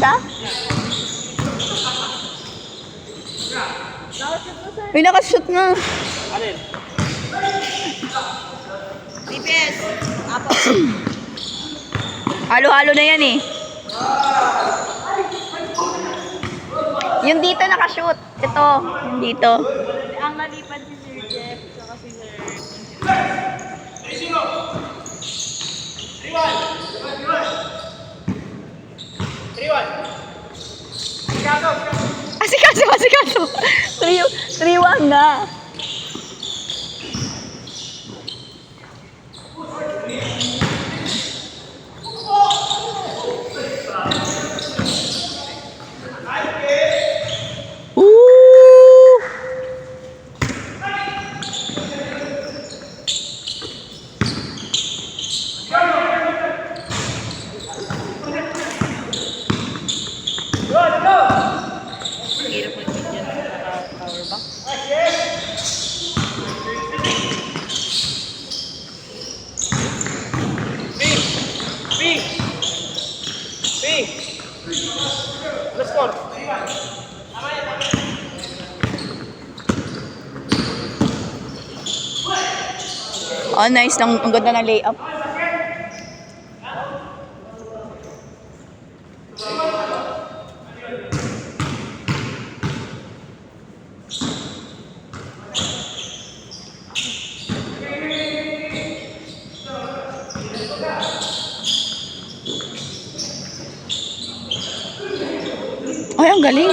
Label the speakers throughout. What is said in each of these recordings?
Speaker 1: siya? May nakashoot na.
Speaker 2: Alin?
Speaker 3: DPS. Apo.
Speaker 1: Halo-halo na yan eh. Yung dito nakashoot. Ito, yung dito.
Speaker 3: Ang nalipan si Sir Jeff, saka si Sir.
Speaker 1: Asikaso. 3-1 na.
Speaker 3: Hirap mag-video sa power bank.
Speaker 2: Let's go.
Speaker 1: Oh, nice. Ang ganda ng layup. Ay, ang galing.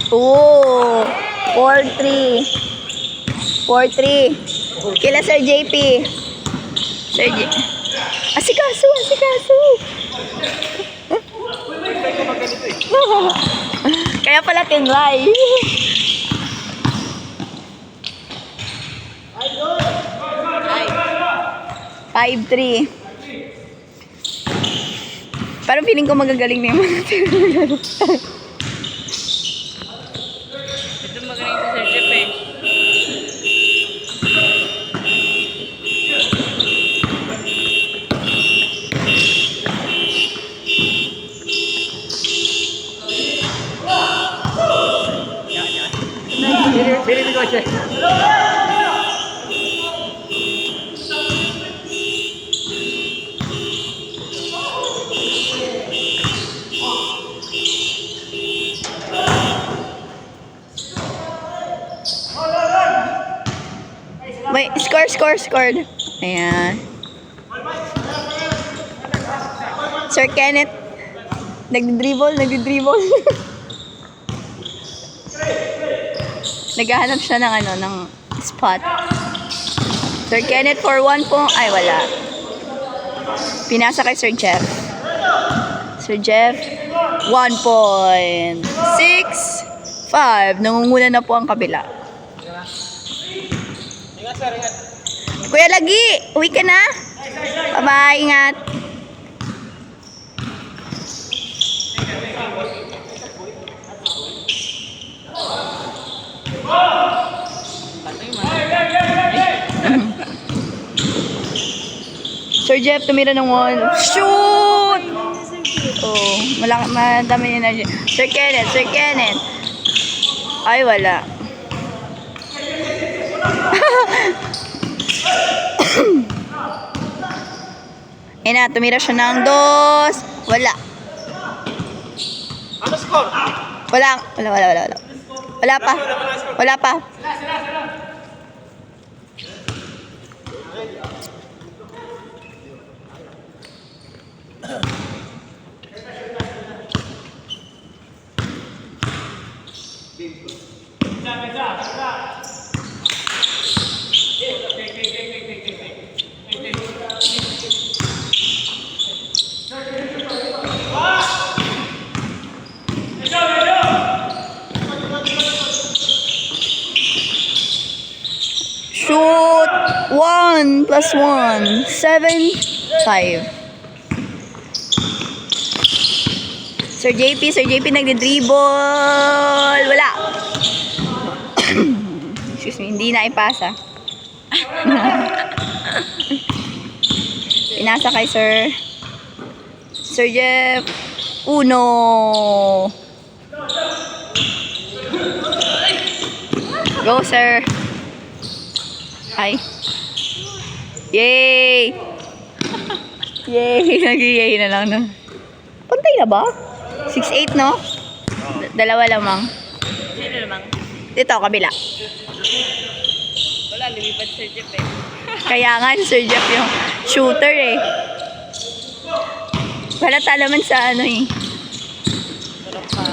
Speaker 1: Oh, 4-3. 4-3. Kila Sir JP. Sir J. Asikaso. Kaya pala tinlay. Ay. 5-3. Parang feeling ko magagaling na yung mga
Speaker 3: Ito magaling si Sir Jeff eh.
Speaker 2: Bilhin ko siya.
Speaker 1: Wait, scored. Ayan. Sir Kenneth. Nagdi-dribble. Naghahanap siya ng ng spot. Sir Kenneth for 1 point. Ay, wala. Pinasa kay Sir Jeff. Sir Jeff, 1 point. 6-5. Nangunguna na po ang kabila.
Speaker 2: Ingat sir, ingat.
Speaker 1: Kuya Lagi, uwi ka na? Bye-bye, ingat. Sir Jeff, tumira ng 1. Shoot! Oh, madami energy. Sir Kenneth. Ay, wala. Tumira siya ng 2. Wala.
Speaker 2: Ano score?
Speaker 1: Wala pa. Shoot! 1 + 1. 7-5. Sir JP nagde-dribble. Wala. Excuse me, hindi na ipasa. Pinasa kay Sir Jeff. Uno. Go, sir. Ay. Yay! Yay! Nag-yay na lang, no? Pantay na ba? 6-8, no? Dalawa lamang.
Speaker 3: Sino namang?
Speaker 1: Dito, kabila.
Speaker 3: Wala, lumipat Sir Jeff eh.
Speaker 1: Kaya nga, Sir Jeff yung shooter, eh. Halata naman sa ano, eh.
Speaker 3: Sarap pa.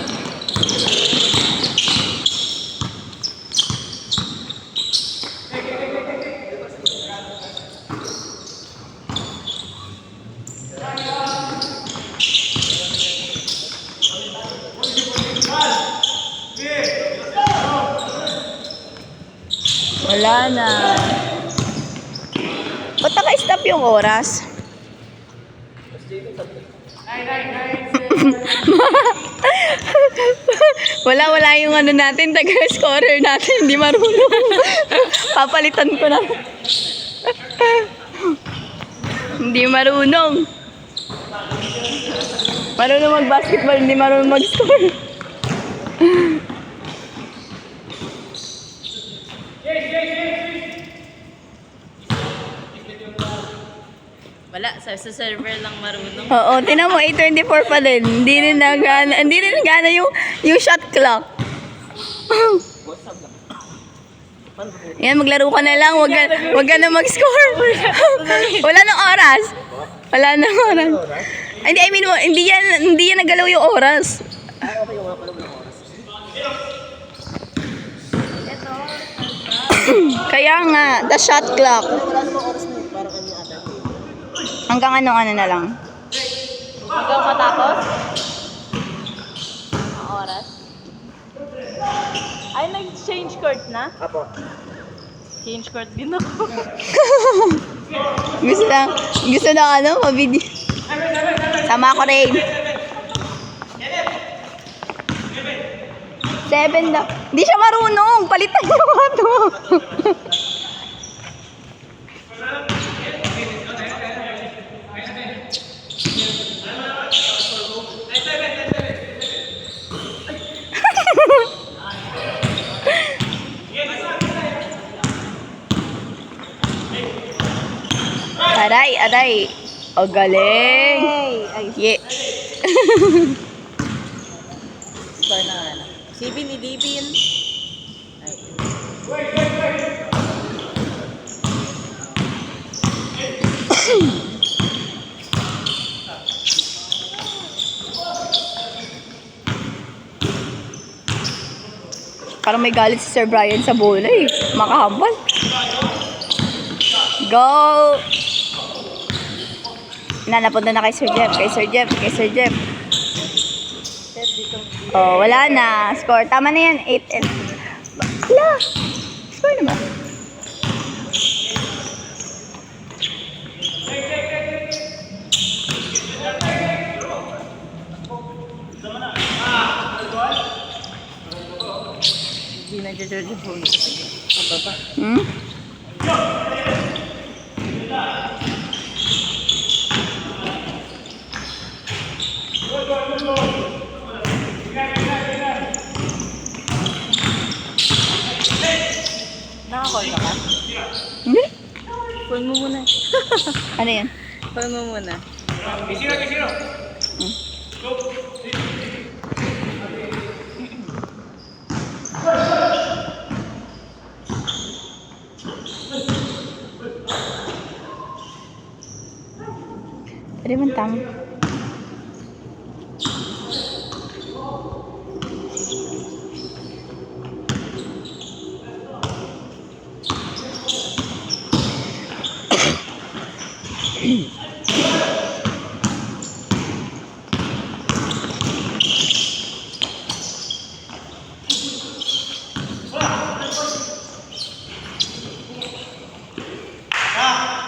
Speaker 1: Wala na. Ba't naka-stop yung oras? Wala yung ano natin, taga-scorer natin, hindi marunong. Papalitan ko na. Hindi marunong. Marunong mag-basketball, hindi marunong mag-score.
Speaker 3: Wala, sa server lang marunong.
Speaker 1: Oo, tinan mo, 8:24 pa din. Hindi rin nagana yung shot clock. Yan, maglaro ka na lang. Wag ka na mag-score. Wala nang oras. Wala nang oras. Hindi, I mean, hindi yan nagalaw yung oras. Kaya nga, the shot clock. Hanggang ano na lang.
Speaker 3: Ikaw matapos? Ang oras? Ay, nag-change court na?
Speaker 2: Apo.
Speaker 3: Change court din ako.
Speaker 1: Gusto na ano, mabidi. Sama ko rin. 7 na. Hindi siya marunong. Palitan niyo nga to. Aray. O, galing. Yeah.
Speaker 3: Score na nga na. Sipin ni Dipin.
Speaker 1: Parang may galit si Sir Brian sa bola eh. Makahambal. Go! Napunta na kay Sir Jeff. Oh, wala na. Score. Tama na yan. 8 and... Wala. Score naman.
Speaker 3: Hindi na George phone. Ang baba.
Speaker 1: Hmm?
Speaker 3: Naka-call ka ba?
Speaker 1: Hindi?
Speaker 3: Phone mo muna.
Speaker 1: Ano yan?
Speaker 3: Phone mo muna.
Speaker 1: Pwede man tama.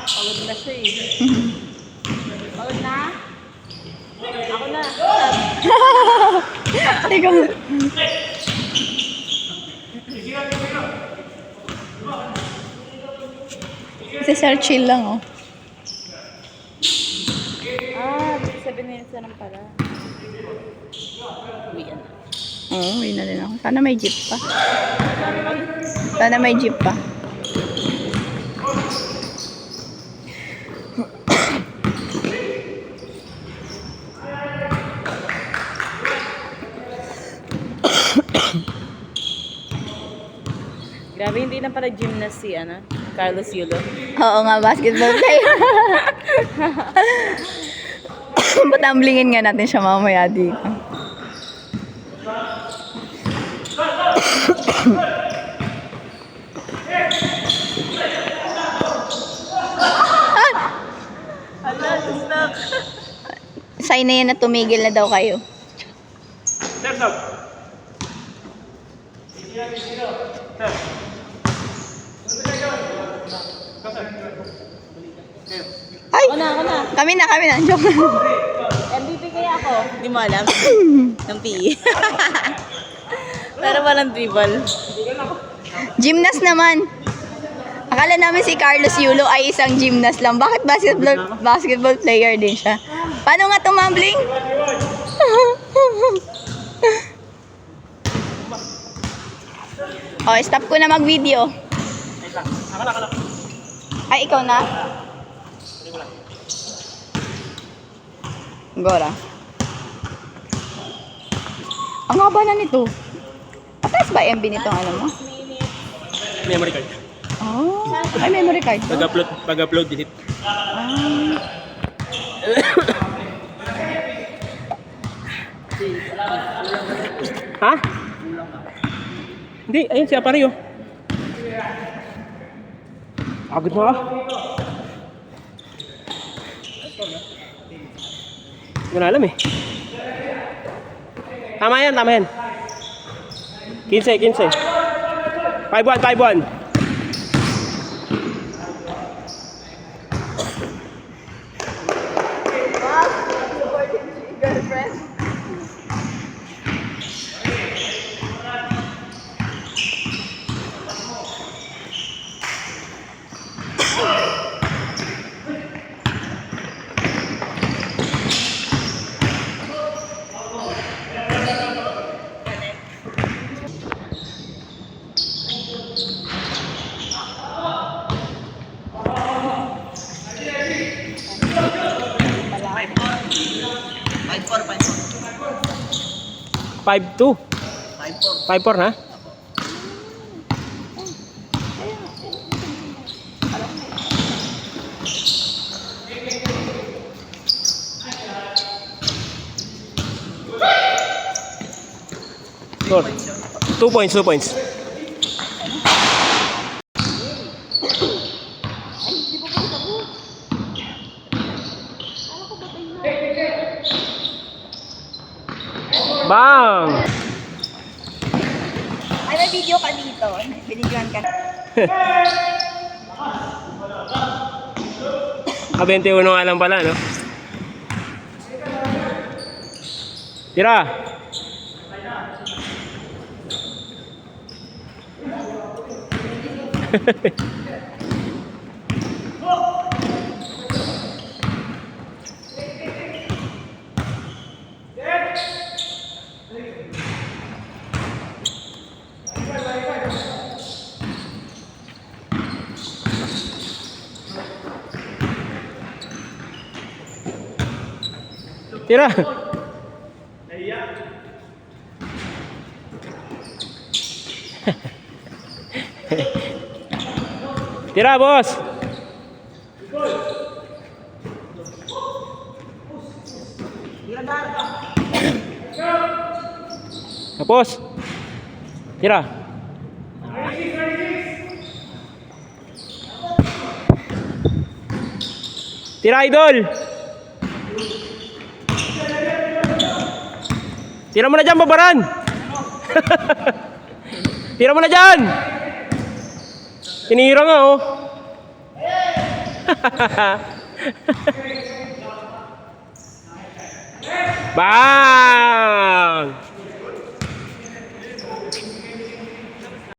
Speaker 3: Pagod na siya eh. Pagod na? Ako na.
Speaker 1: ka. Si Sir chill lang, oh.
Speaker 3: 7 minutes na lang pala. Uwian na.
Speaker 1: Oo, yun na din ako. Sana may jeep pa. Sana may jeep pa.
Speaker 3: Grabe, hindi na pala gymnast si, Carlos Yulo.
Speaker 1: Oo nga, basketball player. Patamblingin nga natin siya mamaya dito. Sign na yan na tumigil na daw kayo.
Speaker 2: Step up.
Speaker 1: Ay!
Speaker 3: Ako na.
Speaker 1: Kami na. Joke.
Speaker 3: MVP kaya ako. Hindi mo alam. Ng PE. Pero walang dribble.
Speaker 1: Gymnast naman. Akala namin si Carlos Yulo ay isang gymnast lang. Bakit basketball player din siya? Paano nga tumambling? Oh, stop ko na mag-video. Ay, ikaw na? Gora. Ang haba na nito. Mataas ba MB nitong ano mo?
Speaker 2: Memory card.
Speaker 1: Oh, ay memory card.
Speaker 2: Pag-upload, delete. Ha? Hindi, ayun siya pareho. Agad mo ka. Hindi ko na alam eh. Tama yan. 15. 5-1. Five 2. 5-4 na? Score. 2 points. Bang!
Speaker 1: Ay, may video ka dito. Binigyan ka.
Speaker 2: 21 nga lang pala, no? Tira! Tira! Tira, boss! Tapos! Tira! Tira, idol! Tira mo na dyan, babaran! Tira mo na dyan! Tinira nga, oh. Bang!